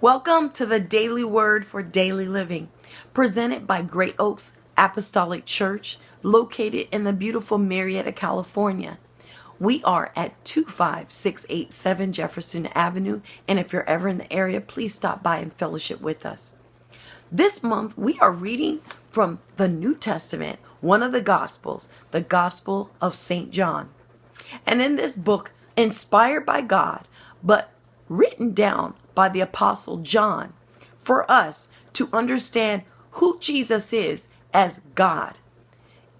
Welcome to the Daily Word for Daily Living, presented by Great Oaks Apostolic Church, located in the beautiful Marietta, California. We are at 25687 Jefferson Avenue, and if you're ever in the area, please stop by and fellowship with us. This month, we are reading from the New Testament, one of the Gospels, the Gospel of St. John. And in this book, inspired by God, but written down by the Apostle John, for us to understand who Jesus is as God,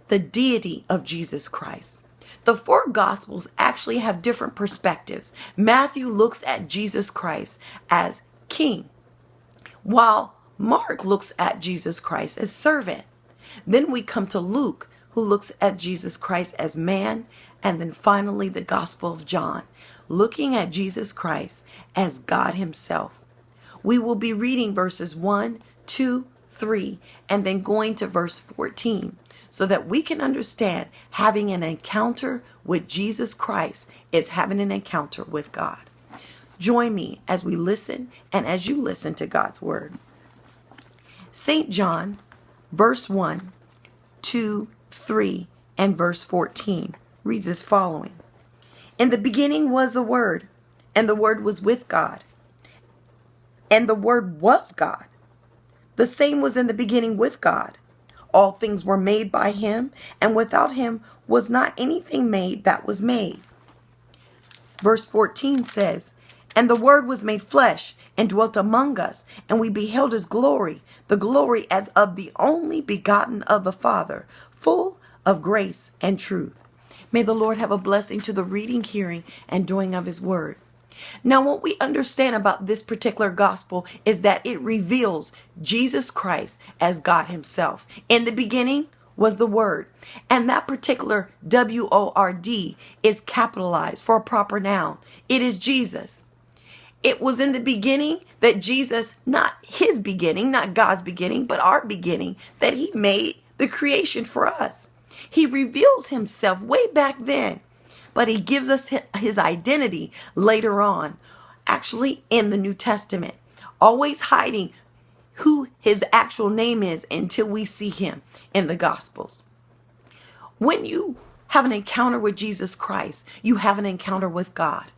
the deity of Jesus Christ. The four Gospels actually have different perspectives. Matthew looks at Jesus Christ as King, while Mark looks at Jesus Christ as servant. Then we come to Luke, who looks at Jesus Christ as man, and then finally the Gospel of John, looking at Jesus Christ as God himself. We will be reading verses 1, 2, 3, and then going to verse 14, so that we can understand having an encounter with Jesus Christ is having an encounter with God. Join me as we listen and as you listen to God's word. St. John, verse 1, 2, 3, and verse 14 reads as following. In the beginning was the Word, and the Word was with God, and the Word was God. The same was in the beginning with God. All things were made by him, and without him was not anything made that was made. Verse 14 says, And the Word was made flesh, and dwelt among us, and we beheld his glory, the glory as of the only begotten of the Father, full of grace and truth. May the Lord have a blessing to the reading, hearing, and doing of his word. Now, what we understand about this particular gospel is that it reveals Jesus Christ as God himself. In the beginning was the Word, and that particular W-O-R-D is capitalized for a proper noun. It is Jesus. It was in the beginning that Jesus, not his beginning, not God's beginning, but our beginning, that he made the creation for us. He reveals himself way back then, but he gives us his identity later on, actually in the New Testament, always hiding who his actual name is until we see him in the Gospels. When you have an encounter with Jesus Christ, you have an encounter with God.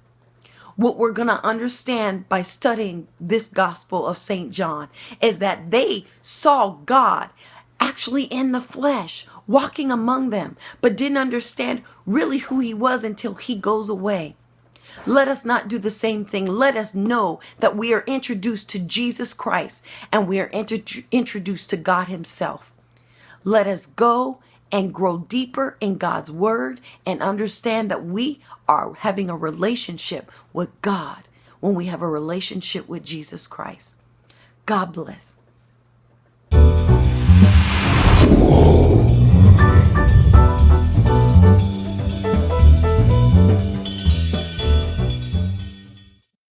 What we're going to understand by studying this Gospel of St. John is that they saw God actually in the flesh, walking among them, but didn't understand really who he was until he goes away. Let us not do the same thing. Let us know that we are introduced to Jesus Christ and we are introduced to God himself. Let us go and grow deeper in God's word and understand that we are having a relationship with God when we have a relationship with Jesus Christ. God bless.